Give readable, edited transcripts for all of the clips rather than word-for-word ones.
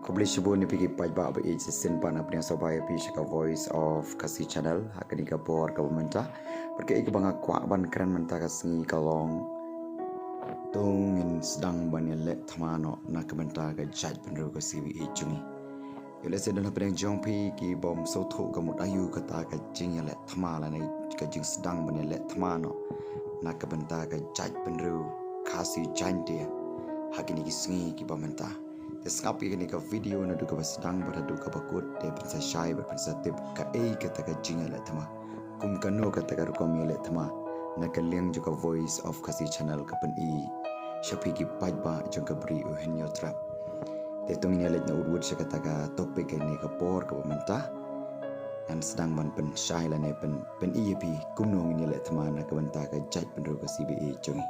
Publish ni pergi pajak ba age sin pan apni sabai pi shaka voice of kasi channel hakani ka por ka menta perke ik banga kwa ban kran menta ka singi kalong tong in sedang ban le thamano na ka menta ka jaj penru ka siwi ejungi yole se dana pedang jong pi ki bom so tho ka mut ayu ka ta ka jing le thamala nei ka jing sedang ban le thamano na ka menta ka jaj penru kasi jande hakini ki singi ki bamenta sngap ini ka video na duka sedang beradu ka bakut de pensa syai berpensa tip ka kata ka jinga le thama kum kano kata ka rukom le thama na ka liang juga voice of kasi channel ka pen i shapi ki pajba jong ka bri u henyo trap de tong ni le na urut sa kata ka topik ini ka por ka menta an sedang man pen syai la ne pen i pi kum no ni le thama na ka benta ka jaj pen ro ka cbe jongi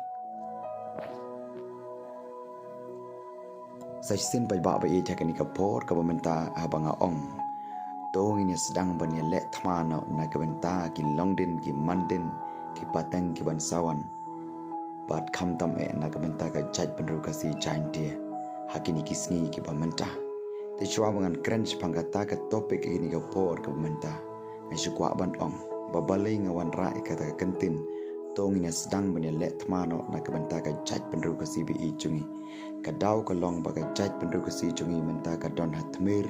Saisin pai ba ba e takani ka por ka bamenta habanga ong tong ini sedang bani le thmana na ka benta ki longdin ki mandin ki patang ki bansawan bat kham tam e na ka benta ka jaj penru ka si jainte hakini kisngi ki bamenta te chwa bangan crunch pangata ka topik ini ka por ka bamenta ngai kwa ban ong babalai ngawan ra ka ta kentin tong ini sedang bani le thmana na ka benta ka jaj penru ka si bi jungi kadau kalong bagai jaj penduduk kesi jungi menta kadon hatmir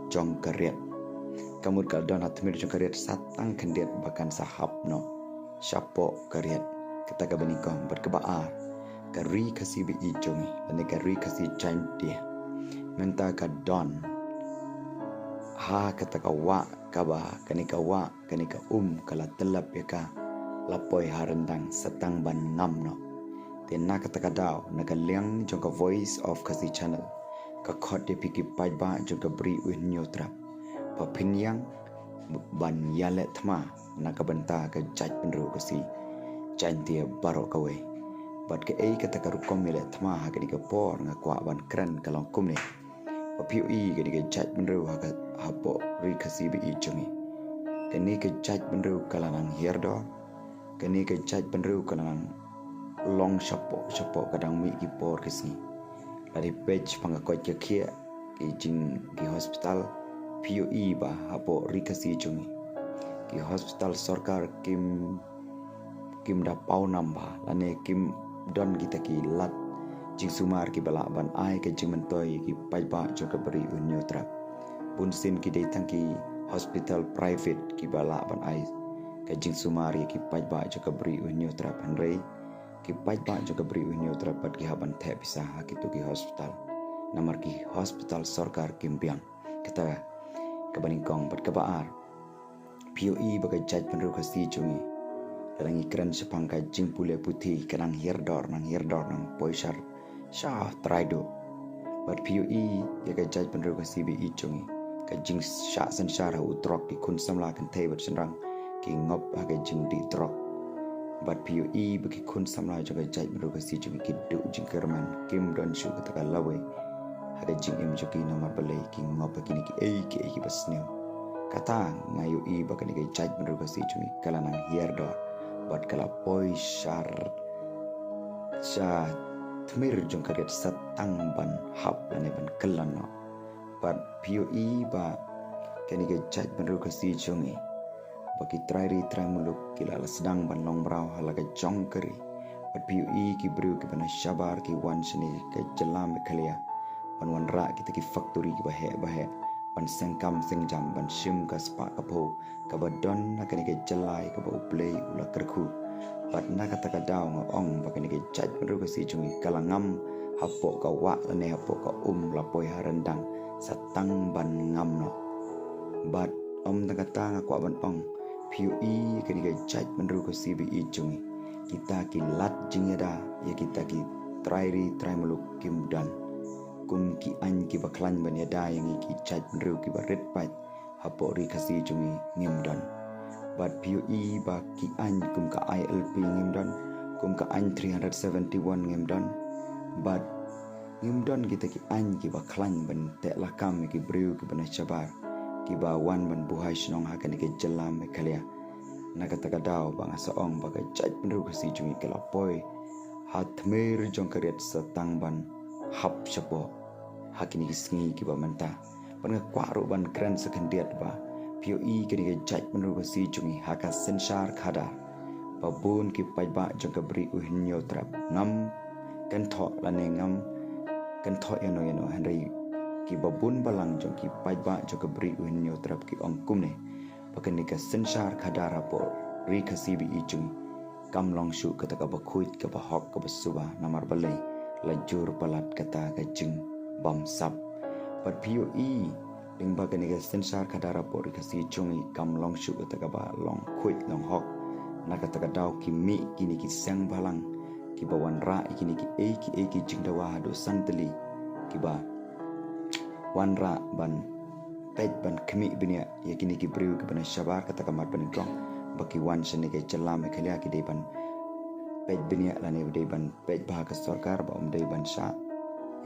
jong kariat kamut kadon hatmir jong kariat satang kendiat bahkan sahab no syapo kariat kita ka benikong berkebaar kari kasi bi jungi dan kari kasi jan dia menta kadon ha kata ka wa kaba kanika wa kanika kala telap ya ka lapoi harendang setang ban ngam no then na kata daw nagaliang jong ka voice of kasi channel ka khot de piki pajba jong ka bri u nyotrap pa pinyang ban yale thma na ka banta ka jaj penru kasi jantia baro ka we bat ke ei kata ka rukom yale thma ha ka por nga kwa ban kran ka long kum ne pa piu i ka ka jaj penru ha ka hapo ri kasi bi i jongi kani ka jaj penru kala nang herdo kani ka jaj penru kala nang long shapo kadang mi ki por kisni dari page pangakot ke kia ki jing ki hospital POE ba hapo rikasi jungi ki hospital sarkar kim da pau namba lane kim don kita ki lat jing sumar ki bala ban ai ke jing mentoi ki paiba joka beri unyo trap bunsin ki datang ki hospital private ki bala ban ai ke jing sumar ki paiba joka beri unyo trap hanrei ki pajba juga beri unyo terdapat ki haban te bisa hakitu ki hospital namar ki hospital sarkar kimpiang kata kebaningkong bat kebaar POE bagai jaj penru kasi jungi dalam ikran sepangka jing pule putih kenang hirdor nang poisar syah traido bat POE ya ka jaj penru kasi bi jungi ka jing syak sensara utrok ki kun samla kan te bat senrang ki ngop haga jing di trok bat POE bagi kun samla jaga jaj meruga si jumi kiduk jing kerman kim don shu kata lawe haga jing im joki nomor balai ki ngop bagi ni ki basneu kata ngayu i bagi ni jaj meruga si jumi kala nang hierdo bat kala poi syar tmir jong karet satang ban hap lane ban kelano bat POE ba kani jaj meruga si jumi bagi trai muluk kila sedang ban long brau halaga jong keri bat POE ki bru ki bana syabar ki wan sini ke jelam khalia ban ra kita ki factory ki bahe ban sengkam sengjam ban sim ka spa ka pho ka badon na kani ke jelai ka ba play ula kerku bat na kata ka daw ngong ba kani ke jaj bru ka si jungi kalangam hapo ka wa ne hapo ka lapoi harendang satang ban ngam no bat kata ngakwa ban ong POE kini ka jaj menru ko CBE jungi kita ki lat jingeda ya kita ki trai muluk kim dan kum ki an ki baklan ban ya da yang ki jaj menru ki barit pat hapo ri kasi jungi ngim dan bat POE ba ki an kum ka ILP ngim dan kum ka an 371 ngim dan bat ngim dan kita ki an ki baklan ban te lakam ki bru ki bana chabar kiba wan ban buhay sinong hakan ke jelam kalia nakataka daw bang saong bagai jaj penru kasi jungi kelapoy hatmer jong kariat setang ban hap syapo hakini kisngi ki ba menta ban ga kwaro ban kran sekendiat ba POE kini ga jaj penru ka si jungi haka sensar khada babun ki pai ba jong ka bri uhinyo trap ngam kan tho lane ngam kan tho yano henry ki babun balang jong ki pai ba jong ka bri uhinyo trap ki ong kumne pakani ka sensar khada rapo ri ka si bi jungi kam long shu kata ka ba khuit ka ba hok ka ba suba namar balai lajur palat kata ka jing bam sap but POE Ling ba kani ka sensar kadara por ka si chungi kam long shu ka ba long khuit long hok na ka ta daw ki mi kini ki sang balang ki bawan ra kini ki ki jingdawa do santali ki ba wan ra ban pet ban kmi binia ya kini ki briu ki ban shabar kata kamar ban gong baki wan shane ke chalam khalia ki de ban pet binia lane de ban pet bah ka sarkar ba de ban sha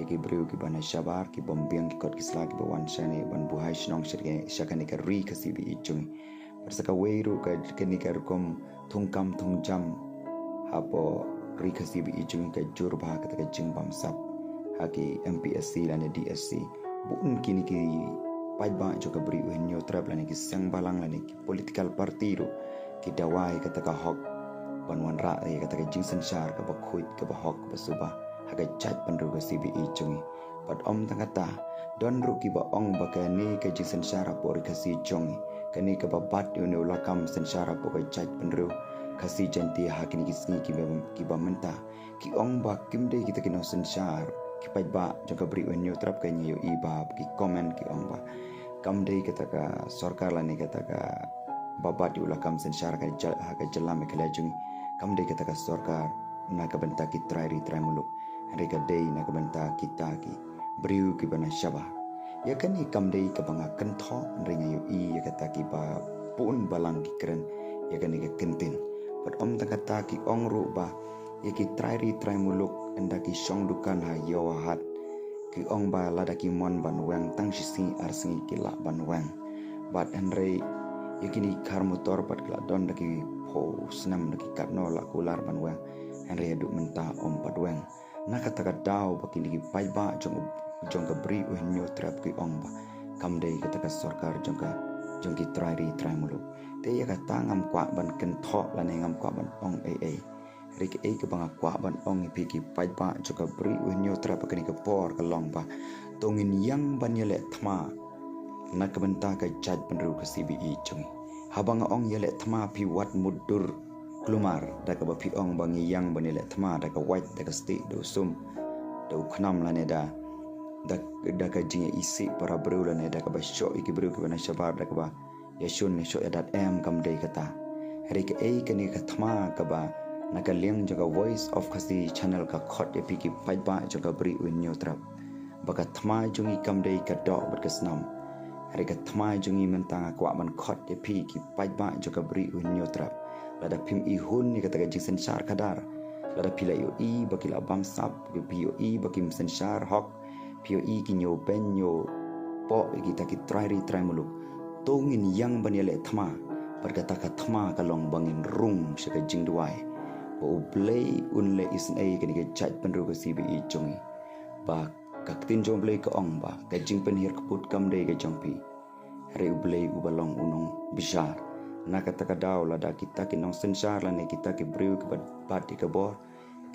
Eki briu ki bana shabar ki bombiang ki kot kisla ki bawan shane ban buhai shnong shirge shakani ka ri ka sibi ichung persaka weiru ka kani ka rukom thungkam thungjam hapo ri ka sibi ichung ka jur ba ka ka jing bam sap haki MPSC lane DSC bun kini ki pai ba jo ka briu henyo trap lane ki sang balang lane ki political party ru ki dawai ka ka hok ban wan ra ka ka jing sensar ka ba khuit ka ba hok ba suba haga chat penru ka CBE chungi pat om tangata don ruki ba ong ba kani ka jing sensara por ka si chungi kani ka ba bat yo ne ulakam sensara por ka chat penru ka si janti hakini ki sni ki ba menta ki ong ba kimde kita kino sensar ki pai ba jong ka bri wenyo trap ka nyo iba ki comment ki ong ba kamde kata ka sarkar lani kata ka babat yo ulakam sensara ka jalam ka lajung kamde kata ka sarkar na ka benta ki try muluk Reka day na kabanta kita ki briu ki bana shaba ya kani kam day ka banga kantho ringa yo I ya kata ki ba pun balang ki kren ya kani ka kentin pat om ta kata ki ong ru ba ya ki try muluk enda ki shong dukan ha yo hat ki ong ba lada ki mon ban wang tang shi arsingi ki la ban wang bat henry ya kini kar motor pat kla don da ki ho snam da ki katno la kular ban wang henry adu menta om pat wang na kata ka daw bakini ki pai ba jong ka bri uhinyo trap ki ong ba kam dei kata ka sarkar jong ki try muluk te ya ka tangam kwa ban ken tho la ne ngam kwa ban ong rik ka banga kwa ban ong pi ki pai ba jong ka bri uhinyo trap bakini ka por ka long ba tongin yang ban yele thma na ka banta ka jaj penru ka CBE jong habanga ong yele thma pi wat mudur Klumar daga ba piong bangi yang banile thma daga white daga stick do sum do khnam lane da daga jinge isi para bru lane daga ba sho iki bru ki bana shabar daga ba yashun ne sho yadat am kam dei kata hari ke ei kani ka thma ka ba naga liang jaga voice of khasi channel ka khot e piki pai ba jaga bri win nyotrap baka thma jungi kam dei ka do bat ka snam hari ka thma jungi mentanga kwa ban khot e piki pai ba jaga bri win nyotrap lada pim I hun ni kata jing sensar kadar lada pila yo I bakila bam sap POE bakim sensar hok POE ki nyo ben nyo po kita ki try muluk tongin yang baniale thma berkata ka thma kalong bangin rung shaka jing duai o play unle isn a kani ke chat penru ka CBE chungi ba kaktin jong play ka ong ba ka jing pen hir kaput kam dei ka jongpi re ublei ubalong unong bishar na kata ka daw la da kita ki nong sensar la ne kita ki briu ki bat ki bor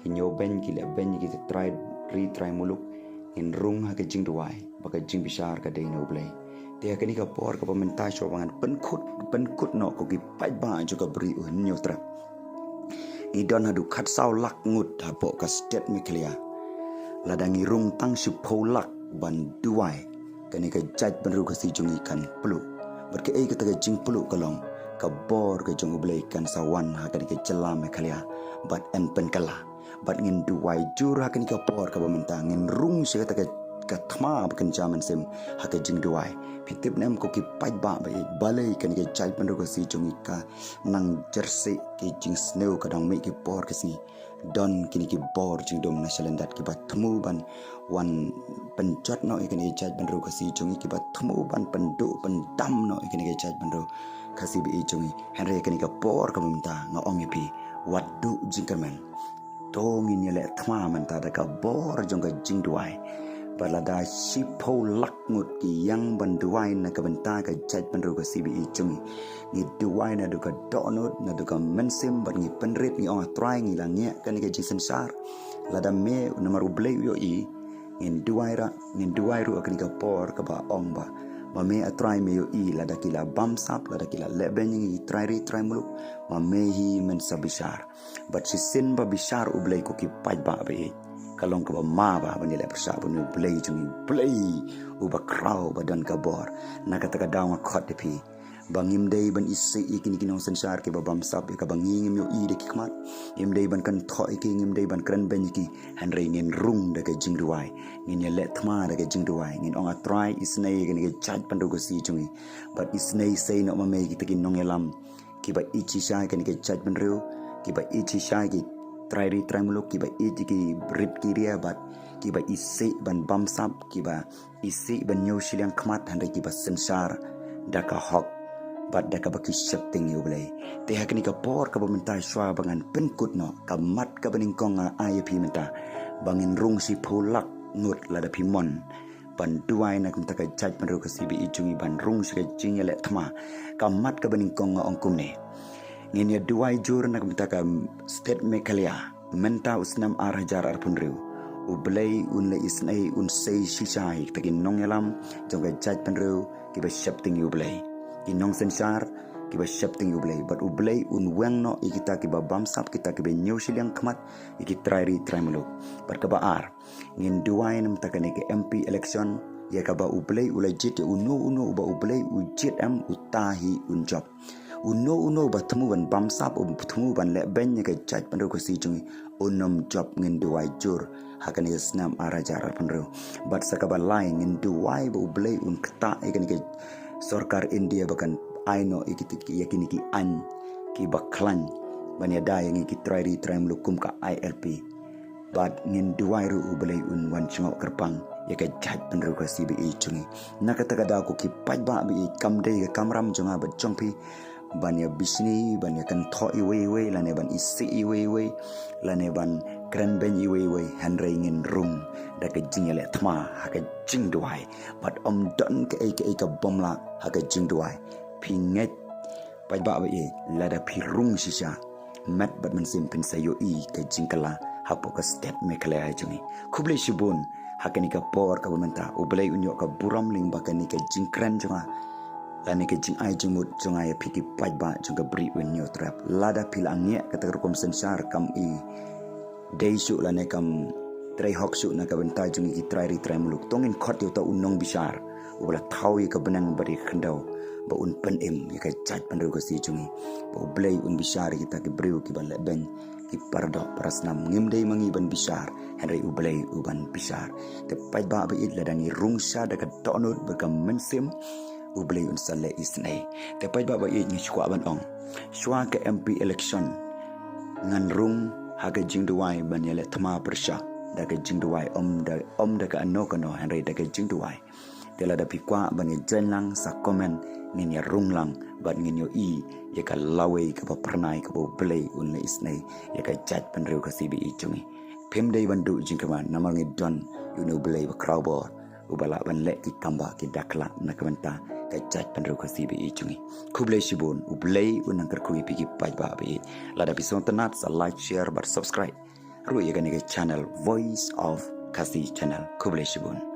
ki nyo ben ki le ben ki try muluk in rung ha ka jing duai ba ka jing bishar ka dei no blai te ka ni ka por ka pementa so bangan pen khut no ko ki pai ba jo ka briu nyo tra I don hadu khat saw lak ngut ha po ka stet mi klia la da ngi rung tang su pho lak ban duai ka ni ka jaj benru ka si jungi kan plu berke ei ka ta jing plu kalong ka bor ka jong blai kan sawan ha ka ke celam khalia bat en pen kala bat ngin duai jur ha ka por ka bamenta ngin rung se ka thma kan jaman sem ha ka jing duai pitip nem ko ki pai ba balai kan ke chai pen ro si jong ka nang jersey ki jing snow ka dang me ki por ka si don kini ki bor jing dom na selendat ki bat thmu ban wan penjat no ikani chai pen ro ka si jong ki bat thmu ban pendu pendam no ikani ke chai pen ro kasi bi chungi henry kani ka por ka mumta nga ong pi wadu jingkermen tongin yele thma manta da ka bor jong ka jing duai balada sipo lakngut ki yang banduai na kabenta ka jaj penru ka CBE cungi ni duai na duka donut na duka mensim ban ngi penrit ngi ong try ngi langnya kan ka jisen sar lada me nomor ublei yo i ngin duai ru akan ka por ka ba ong ba me atrai me yo i lada kila bamsap lada kila leben ngi try muluk me hi men sabishar but si sin ba bishar ublei ko ki paj ba be kalong ka ba ma ba banila persa bunu ublei jungi ublei uba krau badan kabor na kata ka daw khot de pi bangim dei ban isi ikini kinong sensar ke babam sap ka bangingim yo i de kikmat im dei ban kan tho iki ngim dei ban kren ben iki hanrei ngin rung de ka jingduai ngin ye let thma de ka jingduai ngin ong atrai isnei ke ni jaj pandu ko si jungi but isnei sei no mame ki takin nong elam ki ba ichi sha ke ni jaj panru ki ba ichi sha ki try muluk ki ba ichi ki rip ki ria bat ki ba isi ban bam sap ki ba isi ban nyu shiliang kmat hanrei ki ba sensar daka hok bat daka baki setting you blay te hakni ka por ka bamentai swa bangan penkut no ka mat ka beningkong IAP menta bangin rung si pulak ngut lada pimon ban duai na kumta ka jaj panru ka CBE jungi ban rung si ka jingele thma ka mat ka beningkong ongkum ne ngin ya duai jur na kumta ka state mekalia menta usnam hajar arpunriu ublay un le isnai un sei shisai takin nongelam jonga jaj panru ki ba setting you blay inong sensar kiba shapting ublay but ublay un weng no ikita kiba bamsap kita kiba new shiliang kmat iki try muluk but kaba ar ngin duai nam takane ke MP election ya kaba ublay ulajit uno uba ublay ujit am utahi unjob uno ba temu ban bamsap temu ban le ben ke jaj pandu ko si jungi unom job ngin duai jur hakane snam arajar pandu but sakaba lain ngin duai ba ublay un kta ikani ke Sorkar India bahkan aino ikiti yakini ki an ki baklan banya da yang iki try melukum ka ILP but ngin duai ru ublei un wan chngok kerpang ya ka jaj penru ka CBE chungi na kata kada ko ki paj ba bi kam dei ka kamram jonga ba chongpi banya bisni banya kan tho iwe lane ban isi iwe lane ban kren ben iwe hanrei ngin rung da ka jingele thma ha ka jing duai but don ka ka bomla ha ka jing duai pinget pai ba ba lada pi rung shisha mat bat man sim pin sayo i ka jingkala ha po ka step mekale ha jungi kuble shibun ha ka ni ka por ka bumenta ublei unyo ka buram ling ba ka ni ka jingkran jonga lani ke jing ai jumut jonga ya piki pai ba jonga bri unyo trap lada pilangnya kata rukum sensar kam i deisu lane kam trai hok su na ka benta jungi ki trai muluk tongin khot yo ta unong bisar ubala thawi ka benang bari khandau ba un pen im ya ka jaj panru ko si jungi ba ublei un bisar kita ki briu ki ban leben ki pardo prasnam ngimdei mangi ban bisar henry ublei uban bisar te pai ba ba id ladani rungsha da ka donut ba ka mensim ublei un sale isnai te pai ba ba id ni chwa ban ong chwa ka MP election ngan rung haga jingduai ban yale thma persha da ka jingduai om da ka anokano henry da ka jingduai tela da pikwa ban jenlang sa comment ngin ya runglang ban ngin yo i ya ka lawe ka ba pernai ka ba blei un le isnai ya ka jaj panreu ka CBE chungi pem dei ban du jingkama namal ngi don you know blei ba crowbor ubala ban le ki kamba ki dakla na kamenta ka jaj panreu ka CBE chungi kublei shibun ublei un angkar kui piki pai ba be lada pisong tenat sa like share bar subscribe ru ya ka ni channel Voice of Kasi channel kublei shibun